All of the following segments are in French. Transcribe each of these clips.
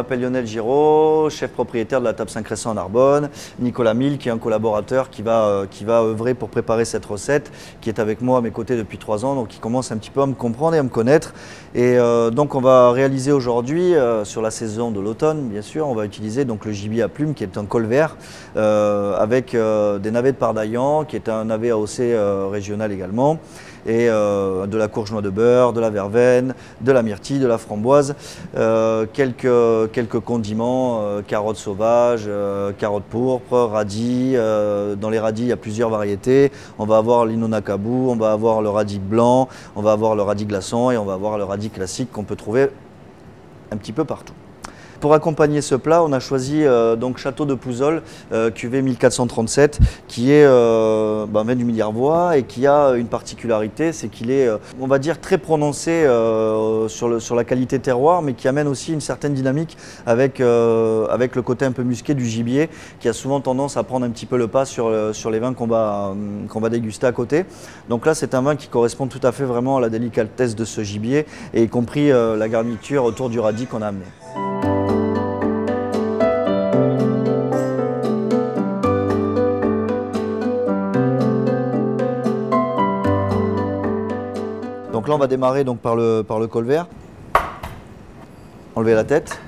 m'appelle Lionel Giraud, chef propriétaire de la table Saint-Crescent à Narbonne. Nicolas Mille, qui est un collaborateur qui va œuvrer pour préparer cette recette, qui est avec moi à mes côtés depuis 3 ans, donc qui commence un petit peu à me comprendre et à me connaître. Et donc on va réaliser aujourd'hui, sur la saison de l'automne, bien sûr, on va utiliser donc le gibier à plumes, qui est un colvert, avec des navets de Pardaillan, qui est un navet AOC régional également, et de la courge noix de beurre, de la verveine, de la myrtille, de la framboise, quelques condiments, carottes sauvages, carottes pourpres, radis. Dans les radis, il y a plusieurs variétés. On va avoir l'inonakabu, on va avoir le radis blanc, on va avoir le radis glaçon et on va avoir le radis classique qu'on peut trouver un petit peu partout. Pour accompagner ce plat, on a choisi donc Château de Pouzol, cuvée 1437, qui est vin du Milliarvois et qui a une particularité, c'est qu'il est, on va dire, très prononcé sur la qualité terroir, mais qui amène aussi une certaine dynamique avec le côté un peu musqué du gibier, qui a souvent tendance à prendre un petit peu le pas sur les vins qu'on va déguster à côté. Donc là, c'est un vin qui correspond tout à fait vraiment à la délicatesse de ce gibier, et y compris la garniture autour du radis qu'on a amené. Donc là, on va démarrer donc par le colvert. Enlever la tête.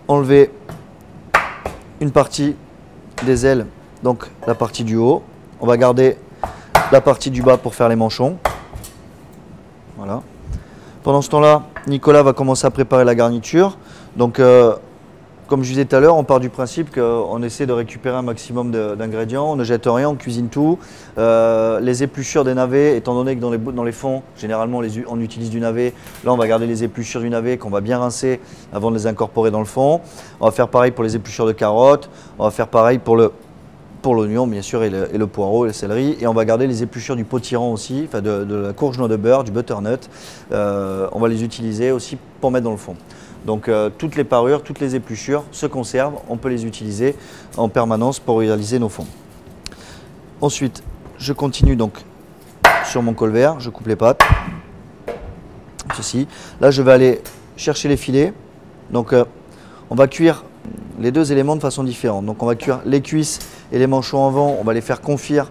Enlever une partie des ailes, donc la partie du haut. On va garder la partie du bas pour faire les manchons. Voilà. Pendant ce temps-là, Nicolas va commencer à préparer la garniture. Donc, comme je disais tout à l'heure, on part du principe qu'on essaie de récupérer un maximum d'ingrédients, on ne jette rien, on cuisine tout. Les épluchures des navets, étant donné que dans les fonds, généralement on utilise du navet, là on va garder les épluchures du navet qu'on va bien rincer avant de les incorporer dans le fond. On va faire pareil pour les épluchures de carottes, on va faire pareil pour l'oignon bien sûr et le poireau et le céleri, et on va garder les épluchures du potiron aussi, enfin de la courge noix de beurre, du butternut. On va les utiliser aussi pour mettre dans le fond. Donc toutes les parures, toutes les épluchures se conservent, on peut les utiliser en permanence pour réaliser nos fonds. Ensuite, je continue donc sur mon colvert, je coupe les pattes, ceci. Là, je vais aller chercher les filets. Donc on va cuire les deux éléments de façon différente. Donc on va cuire les cuisses et les manchons avant, on va les faire confire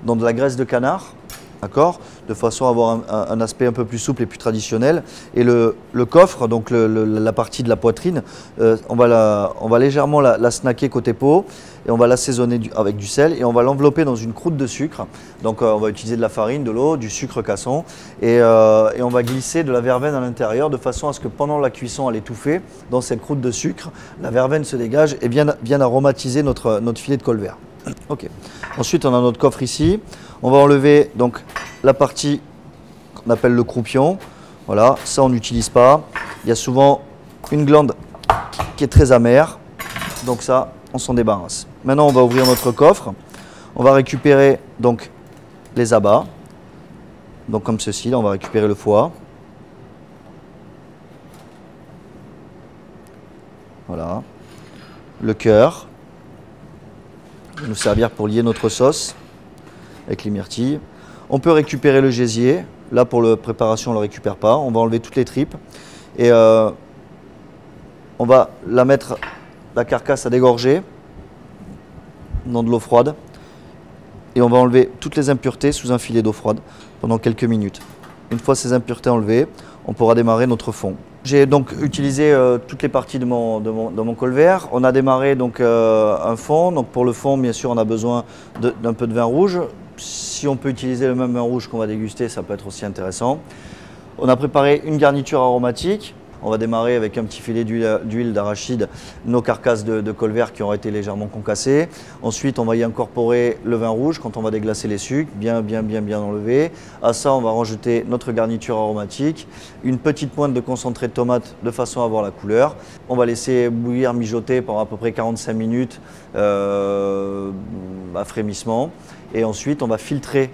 dans de la graisse de canard. D'accord, de façon à avoir un aspect un peu plus souple et plus traditionnel. Et le coffre, donc la partie de la poitrine, on va légèrement la snacker côté peau, et on va l'assaisonner avec du sel, et on va l'envelopper dans une croûte de sucre. Donc on va utiliser de la farine, de l'eau, du sucre casson, et on va glisser de la verveine à l'intérieur, de façon à ce que pendant la cuisson à l'étouffer, dans cette croûte de sucre, la verveine se dégage et vienne aromatiser notre filet de colvert. Ok. Ensuite, on a notre coffre ici. On va enlever donc la partie qu'on appelle le croupion. Voilà, ça on n'utilise pas. Il y a souvent une glande qui est très amère. Donc ça, on s'en débarrasse. Maintenant, on va ouvrir notre coffre. On va récupérer donc les abats. Donc comme ceci, là, on va récupérer le foie. Voilà. Le cœur. Il va nous servir pour lier notre sauce avec les myrtilles. On peut récupérer le gésier. Là, pour la préparation, on ne le récupère pas. On va enlever toutes les tripes. Et on va mettre la carcasse à dégorger dans de l'eau froide. Et on va enlever toutes les impuretés sous un filet d'eau froide pendant quelques minutes. Une fois ces impuretés enlevées, on pourra démarrer notre fond. J'ai donc utilisé toutes les parties de mon colvert. On a démarré donc un fond. Donc pour le fond, bien sûr, on a besoin d'un peu de vin rouge. Si on peut utiliser le même vin rouge qu'on va déguster, ça peut être aussi intéressant. On a préparé une garniture aromatique. On va démarrer avec un petit filet d'huile d'arachide, nos carcasses de colvert qui ont été légèrement concassées. Ensuite, on va y incorporer le vin rouge quand on va déglacer les sucres, bien enlevé. À ça, on va rajouter notre garniture aromatique, une petite pointe de concentré de tomate de façon à avoir la couleur. On va laisser bouillir, mijoter pendant à peu près 45 minutes à frémissement. Et ensuite, on va filtrer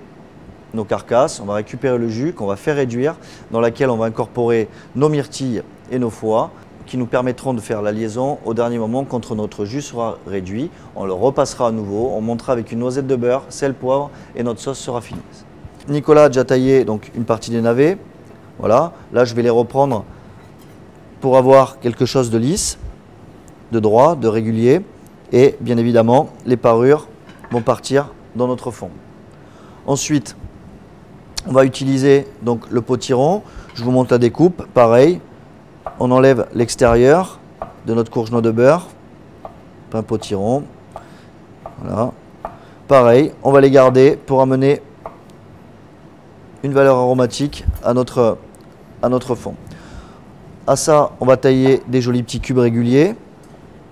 nos carcasses, on va récupérer le jus qu'on va faire réduire, dans laquelle on va incorporer nos myrtilles et nos foies, qui nous permettront de faire la liaison au dernier moment quand notre jus sera réduit. On le repassera à nouveau, on montera avec une noisette de beurre, sel, poivre, et notre sauce sera finie. Nicolas a déjà taillé donc une partie des navets. Voilà, là je vais les reprendre pour avoir quelque chose de lisse, de droit, de régulier. Et bien évidemment, les parures vont partir dans notre fond. Ensuite, on va utiliser donc le potiron. Je vous montre la découpe. Pareil, on enlève l'extérieur de notre courge noix de beurre. Un potiron. Voilà. Pareil, on va les garder pour amener une valeur aromatique à notre fond. À ça, on va tailler des jolis petits cubes réguliers.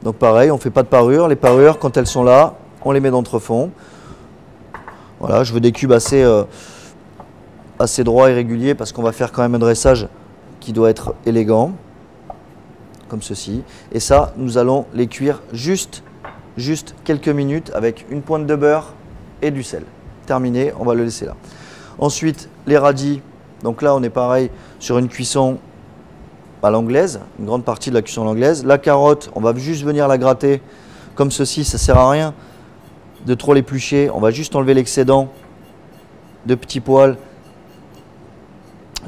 Donc pareil, on ne fait pas de parures. Les parures, quand elles sont là, on les met dans notre fond. Voilà, je veux des cubes assez droits et réguliers parce qu'on va faire quand même un dressage qui doit être élégant, comme ceci. Et ça, nous allons les cuire juste quelques minutes avec une pointe de beurre et du sel. Terminé, on va le laisser là. Ensuite, les radis. Donc là, on est pareil sur une cuisson à l'anglaise, une grande partie de la cuisson à l'anglaise. La carotte, on va juste venir la gratter comme ceci, ça ne sert à rien de trop l'éplucher. On va juste enlever l'excédent de petits poils.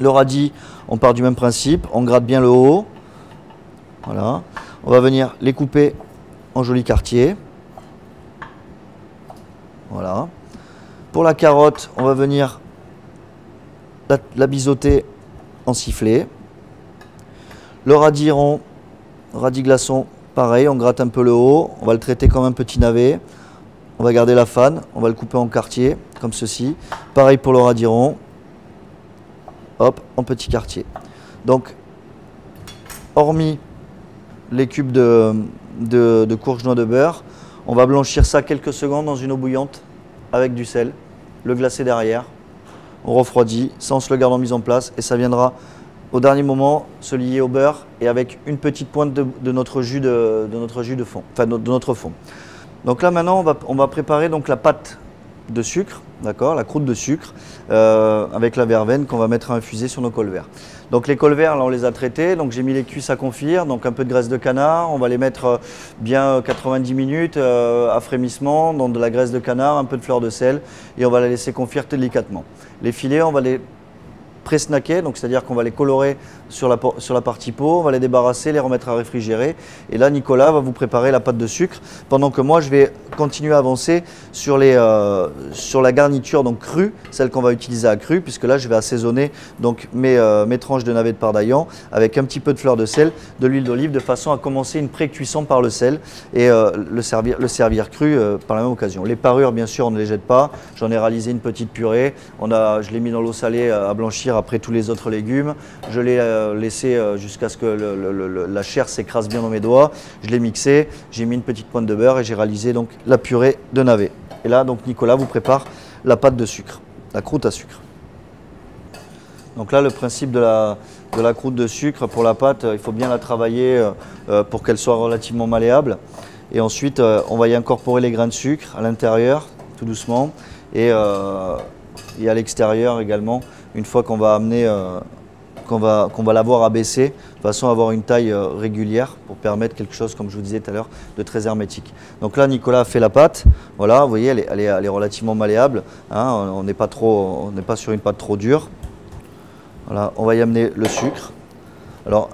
Le radis, on part du même principe, on gratte bien le haut. Voilà. On va venir les couper en jolis quartiers. Voilà. Pour la carotte, on va venir la biseauter en sifflet. Le radis rond, radis glaçon, pareil, on gratte un peu le haut, on va le traiter comme un petit navet. On va garder la fan, on va le couper en quartiers, comme ceci. Pareil pour le radis rond, hop, en petits quartiers. Donc, hormis les cubes de courge noix de beurre, on va blanchir ça quelques secondes dans une eau bouillante avec du sel, le glacer derrière, on refroidit, ça on se le garde en mise en place et ça viendra au dernier moment se lier au beurre et avec une petite pointe de notre jus de fond, enfin de notre fond. Donc là maintenant on va préparer donc la pâte de sucre, d'accord, la croûte de sucre avec la verveine qu'on va mettre à infuser sur nos colverts. Donc les colverts là on les a traités, donc j'ai mis les cuisses à confire, donc un peu de graisse de canard, on va les mettre bien 90 minutes à frémissement dans de la graisse de canard, un peu de fleur de sel et on va la laisser confire délicatement. Les filets on va les pré-snacker, donc c'est-à-dire qu'on va les colorer sur la partie peau, on va les débarrasser, les remettre à réfrigérer. Et là, Nicolas va vous préparer la pâte de sucre, pendant que moi, je vais continuer à avancer sur la garniture donc crue, celle qu'on va utiliser à crue, puisque là, je vais assaisonner donc mes tranches de navets de pardaillan avec un petit peu de fleur de sel, de l'huile d'olive, de façon à commencer une pré-cuisson par le sel et le servir cru par la même occasion. Les parures, bien sûr, on ne les jette pas. J'en ai réalisé une petite purée. Je l'ai mis dans l'eau salée à blanchir après tous les autres légumes. Je l'ai laissé jusqu'à ce que la chair s'écrase bien dans mes doigts. Je l'ai mixé, j'ai mis une petite pointe de beurre et j'ai réalisé donc la purée de navet. Et là, donc Nicolas vous prépare la pâte de sucre, la croûte à sucre. Donc là, le principe de la croûte de sucre pour la pâte, il faut bien la travailler pour qu'elle soit relativement malléable. Et ensuite, on va y incorporer les grains de sucre à l'intérieur, tout doucement, et à l'extérieur également, une fois qu'on va amener, qu'on va l'avoir abaissé, de façon à avoir une taille régulière pour permettre quelque chose, comme je vous disais tout à l'heure, de très hermétique. Donc là, Nicolas a fait la pâte. Voilà, vous voyez, elle est relativement malléable. Hein, on n'est pas sur une pâte trop dure. Voilà, on va y amener le sucre. Alors,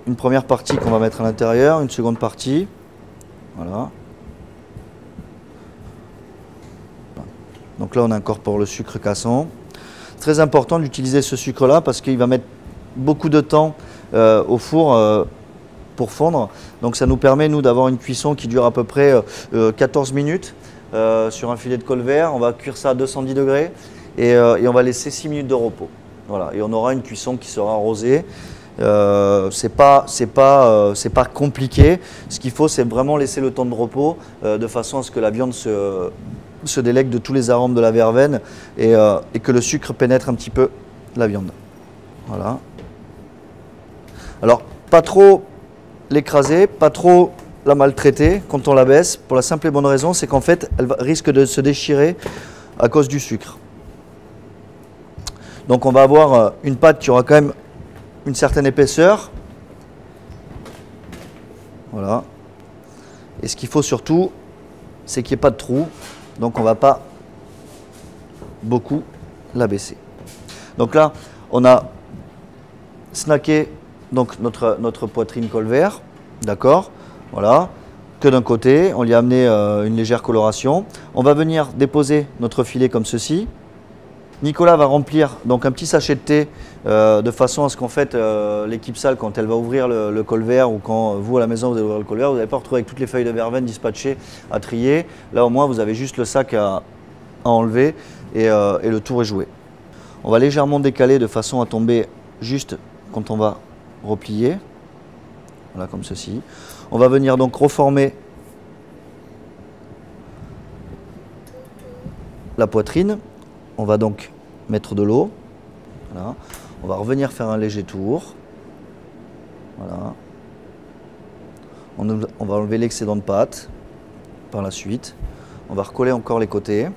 une première partie qu'on va mettre à l'intérieur, une seconde partie. Voilà. Donc là, on incorpore le sucre cassant. Très important d'utiliser ce sucre-là parce qu'il va mettre beaucoup de temps au four pour fondre. Donc ça nous permet, nous, d'avoir une cuisson qui dure à peu près 14 minutes sur un filet de colvert. On va cuire ça à 210 degrés et on va laisser 6 minutes de repos. Voilà. Et on aura une cuisson qui sera rosée. C'est pas compliqué. Ce qu'il faut, c'est vraiment laisser le temps de repos de façon à ce que la viande se délègue de tous les arômes de la verveine et que le sucre pénètre un petit peu la viande. Voilà. Alors, pas trop l'écraser, pas trop la maltraiter quand on la baisse, pour la simple et bonne raison, c'est qu'en fait, elle risque de se déchirer à cause du sucre. Donc on va avoir une pâte qui aura quand même une certaine épaisseur. Voilà. Et ce qu'il faut surtout, c'est qu'il n'y ait pas de trou. Donc on ne va pas beaucoup la baisser. Donc là, on a snacké donc notre poitrine col vert, d'accord, voilà, que d'un côté, on lui a amené une légère coloration. On va venir déposer notre filet comme ceci. Nicolas va remplir donc un petit sachet de thé de façon à ce qu'en fait l'équipe salle, quand elle va ouvrir le col vert, ou quand vous à la maison vous allez ouvrir le col vert, vous n'allez pas retrouver avec toutes les feuilles de verveine dispatchées à trier. Là au moins vous avez juste le sac à enlever et le tour est joué. On va légèrement décaler de façon à tomber juste quand on va replier. Voilà, comme ceci. On va venir donc reformer la poitrine. On va donc mettre de l'eau. Voilà. On va revenir faire un léger tour. Voilà. On va enlever l'excédent de pâte par la suite. On va recoller encore les côtés.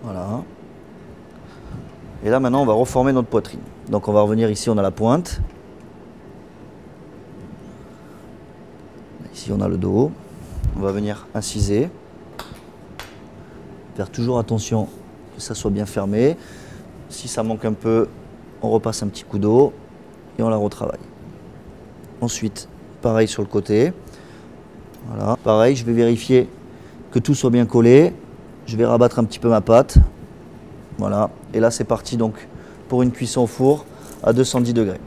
Voilà. Et là maintenant on va reformer notre poitrine. Donc on va revenir ici, on a la pointe. Ici on a le dos. On va venir inciser. Faire toujours attention que ça soit bien fermé. Si ça manque un peu, on repasse un petit coup d'eau et on la retravaille. Ensuite, pareil sur le côté. Voilà. Pareil, je vais vérifier que tout soit bien collé. Je vais rabattre un petit peu ma pâte. Voilà. Et là, c'est parti donc pour une cuisson au four à 210 degrés.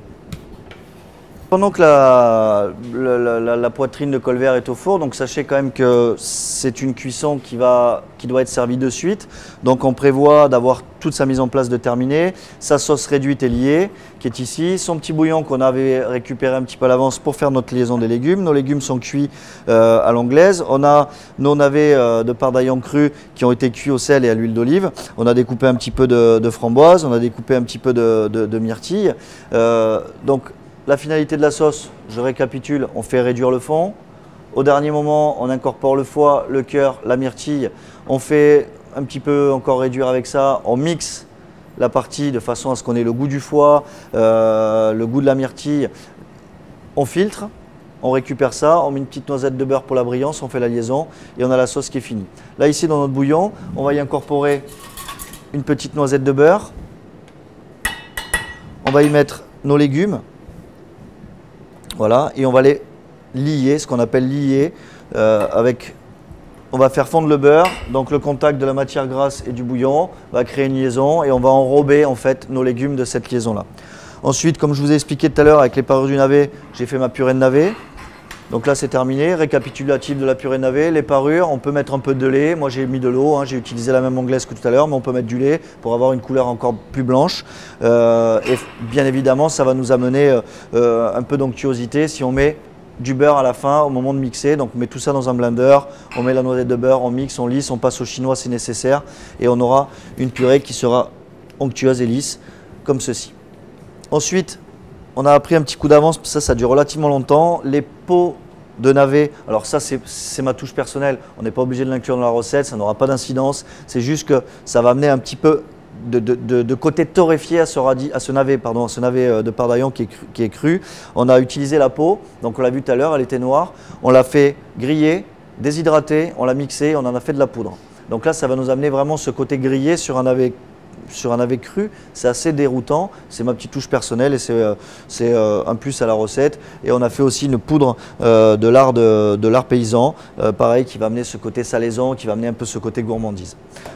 Pendant que la poitrine de col vert est au four, donc sachez quand même que c'est une cuisson qui doit être servie de suite. Donc on prévoit d'avoir toute sa mise en place de terminée, sa sauce réduite et liée qui est ici, son petit bouillon qu'on avait récupéré un petit peu à l'avance pour faire notre liaison des légumes. Nos légumes sont cuits à l'anglaise. On a nos navets de pardaillon cru qui ont été cuits au sel et à l'huile d'olive. On a découpé un petit peu de framboise, on a découpé un petit peu de myrtille. Donc la finalité de la sauce, je récapitule, on fait réduire le fond. Au dernier moment, on incorpore le foie, le cœur, la myrtille. On fait un petit peu encore réduire avec ça. On mixe la partie de façon à ce qu'on ait le goût du foie, le goût de la myrtille. On filtre, on récupère ça, on met une petite noisette de beurre pour la brillance, on fait la liaison et on a la sauce qui est finie. Là ici dans notre bouillon, on va y incorporer une petite noisette de beurre. On va y mettre nos légumes. Voilà, et on va les lier, ce qu'on appelle lier, on va faire fondre le beurre, donc le contact de la matière grasse et du bouillon va créer une liaison et on va enrober en fait nos légumes de cette liaison-là. Ensuite, comme je vous ai expliqué tout à l'heure avec les parures du navet, j'ai fait ma purée de navet. Donc là c'est terminé, récapitulatif de la purée de navet, les parures, on peut mettre un peu de lait, moi j'ai mis de l'eau, hein, j'ai utilisé la même anglaise que tout à l'heure, mais on peut mettre du lait pour avoir une couleur encore plus blanche. Et bien évidemment ça va nous amener un peu d'onctuosité si on met du beurre à la fin au moment de mixer. Donc on met tout ça dans un blender, on met la noisette de beurre, on mixe, on lisse, on passe au chinois si nécessaire et on aura une purée qui sera onctueuse et lisse comme ceci. Ensuite, on a pris un petit coup d'avance, ça dure relativement longtemps. Les pots de navet, alors ça c'est ma touche personnelle, on n'est pas obligé de l'inclure dans la recette, ça n'aura pas d'incidence. C'est juste que ça va amener un petit peu de côté torréfié à ce navet de pardaillon qui est cru. On a utilisé la peau, donc on l'a vu tout à l'heure, elle était noire. On l'a fait griller, déshydrater, on l'a mixé, on en a fait de la poudre. Donc là ça va nous amener vraiment ce côté grillé sur un navet cru, c'est assez déroutant, c'est ma petite touche personnelle et c'est un plus à la recette. Et on a fait aussi une poudre de lard paysan, pareil, qui va amener ce côté salaison, qui va amener un peu ce côté gourmandise.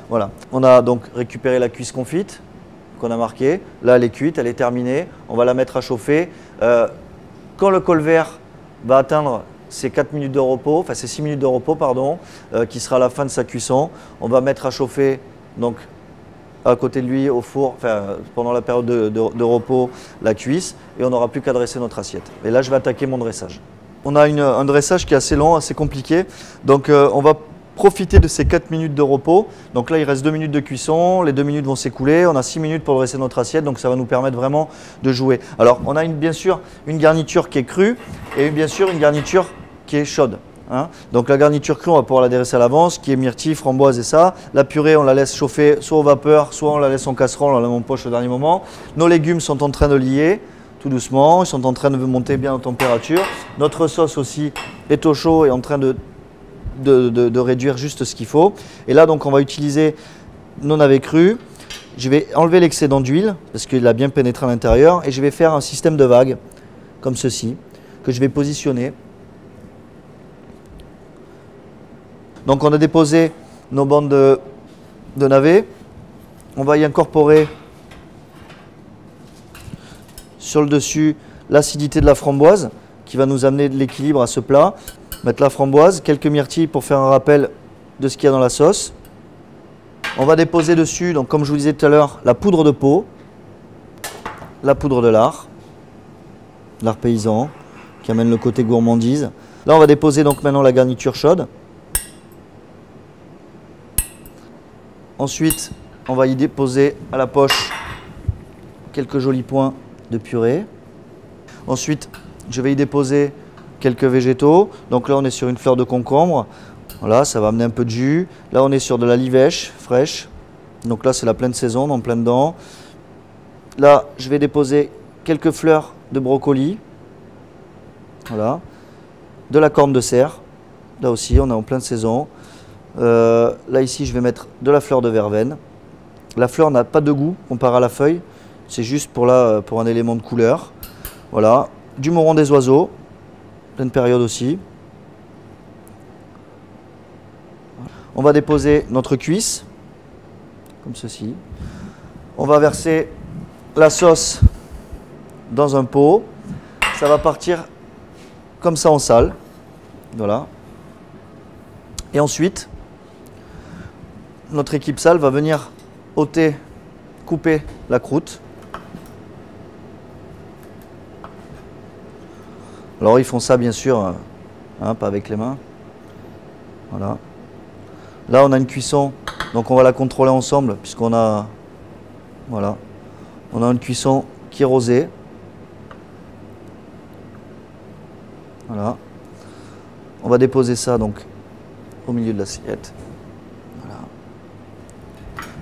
Voilà, on a donc récupéré la cuisse confite qu'on a marquée, là elle est cuite, elle est terminée, on va la mettre à chauffer. Quand le col vert va atteindre ces 4 minutes de repos, enfin ces 6 minutes de repos, pardon, qui sera la fin de sa cuisson, on va mettre à chauffer donc à côté de lui au four, enfin, pendant la période de repos, la cuisse, et on n'aura plus qu'à dresser notre assiette. Et là je vais attaquer mon dressage. On a un dressage qui est assez long, assez compliqué, donc on va profiter de ces 4 minutes de repos. Donc là il reste 2 minutes de cuisson, les 2 minutes vont s'écouler, on a 6 minutes pour dresser notre assiette, donc ça va nous permettre vraiment de jouer. Alors on a bien sûr une garniture qui est crue et bien sûr une garniture qui est chaude. Hein. Donc la garniture crue, on va pouvoir la dresser à l'avance, qui est myrtille, framboise et ça. La purée, on la laisse chauffer soit au vapeur, soit on la laisse en casserole, on la met en poche au dernier moment. Nos légumes sont en train de lier tout doucement, ils sont en train de monter bien en température. Notre sauce aussi est au chaud et en train de réduire juste ce qu'il faut. Et là donc on va utiliser nos navets crus. Je vais enlever l'excédent d'huile parce qu'il a bien pénétré à l'intérieur et je vais faire un système de vagues comme ceci que je vais positionner. Donc on a déposé nos bandes de navet. On va y incorporer sur le dessus l'acidité de la framboise qui va nous amener de l'équilibre à ce plat. Mettre la framboise, quelques myrtilles pour faire un rappel de ce qu'il y a dans la sauce. On va déposer dessus, donc comme je vous disais tout à l'heure, la poudre de pau, la poudre de lard paysan qui amène le côté gourmandise. Là on va déposer donc maintenant la garniture chaude. Ensuite on va y déposer à la poche quelques jolis points de purée. Ensuite je vais y déposer quelques végétaux. Donc là on est sur une fleur de concombre. Voilà, ça va amener un peu de jus. Là, on est sur de la livèche fraîche. Donc là, c'est la pleine saison, en plein dedans. Là, je vais déposer quelques fleurs de brocoli. Voilà. De la corne de cerf. Là aussi, on est en pleine saison. Là, ici, je vais mettre de la fleur de verveine. La fleur n'a pas de goût comparé à la feuille. C'est juste pour un élément de couleur. Voilà. Du mouron des oiseaux. Pleine période aussi. On va déposer notre cuisse, comme ceci. On va verser la sauce dans un pot. Ça va partir comme ça en salle. Voilà. Et ensuite, notre équipe salle va venir ôter, couper la croûte. Alors ils font ça bien sûr, hein, pas avec les mains. Voilà. Là, on a une cuisson, donc on va la contrôler ensemble, puisqu'on a, voilà, on a une cuisson qui est rosée. Voilà. On va déposer ça donc au milieu de l'assiette. Voilà.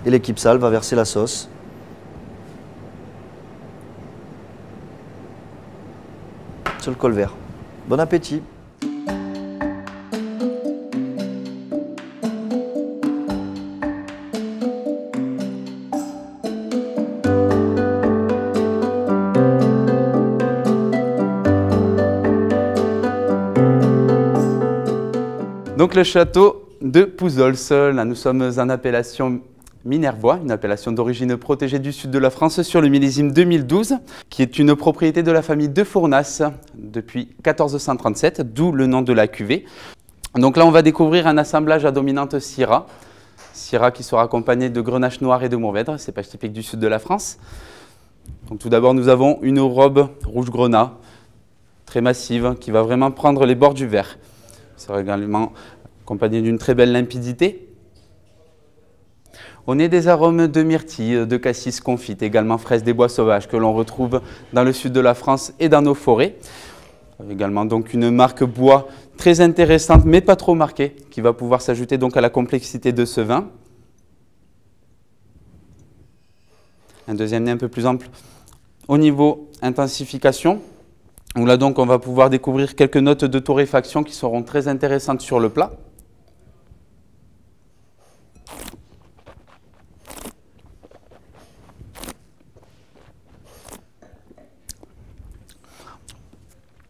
Et l'équipe salle va verser la sauce. Sur le col vert. Bon appétit! Donc le château de Pouzols, là nous sommes en appellation Minervois, une appellation d'origine protégée du sud de la France sur le millésime 2012, qui est une propriété de la famille de Fournas depuis 1437, d'où le nom de la cuvée. Donc là on va découvrir un assemblage à dominante Syrah, Syrah qui sera accompagné de Grenache noir et de Mourvèdre, cépage typique du sud de la France. Donc tout d'abord nous avons une robe rouge grenat, très massive, qui va vraiment prendre les bords du verre. Il sera également accompagné d'une très belle limpidité. On a des arômes de myrtille, de cassis confite, également fraise des bois sauvages que l'on retrouve dans le sud de la France et dans nos forêts. Également donc une marque bois très intéressante mais pas trop marquée qui va pouvoir s'ajouter donc à la complexité de ce vin. Un deuxième nez un peu plus ample au niveau intensification. Où là donc on va pouvoir découvrir quelques notes de torréfaction qui seront très intéressantes sur le plat.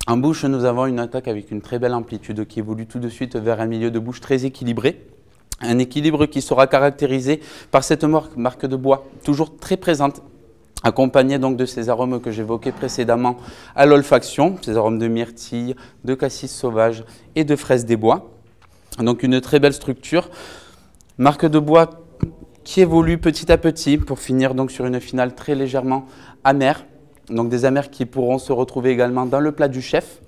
En bouche, nous avons une attaque avec une très belle amplitude qui évolue tout de suite vers un milieu de bouche très équilibré. Un équilibre qui sera caractérisé par cette marque de bois toujours très présente, accompagné donc de ces arômes que j'évoquais précédemment à l'olfaction, ces arômes de myrtille, de cassis sauvage et de fraise des bois. Donc une très belle structure, marque de bois qui évolue petit à petit pour finir donc sur une finale très légèrement amère. Donc des amers qui pourront se retrouver également dans le plat du chef.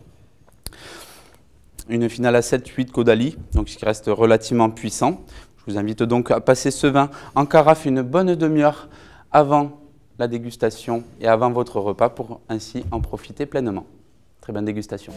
Une finale à 7-8 Caudalie, donc ce qui reste relativement puissant. Je vous invite donc à passer ce vin en carafe une bonne demi-heure avant la dégustation et avant votre repas pour ainsi en profiter pleinement. Très bonne dégustation.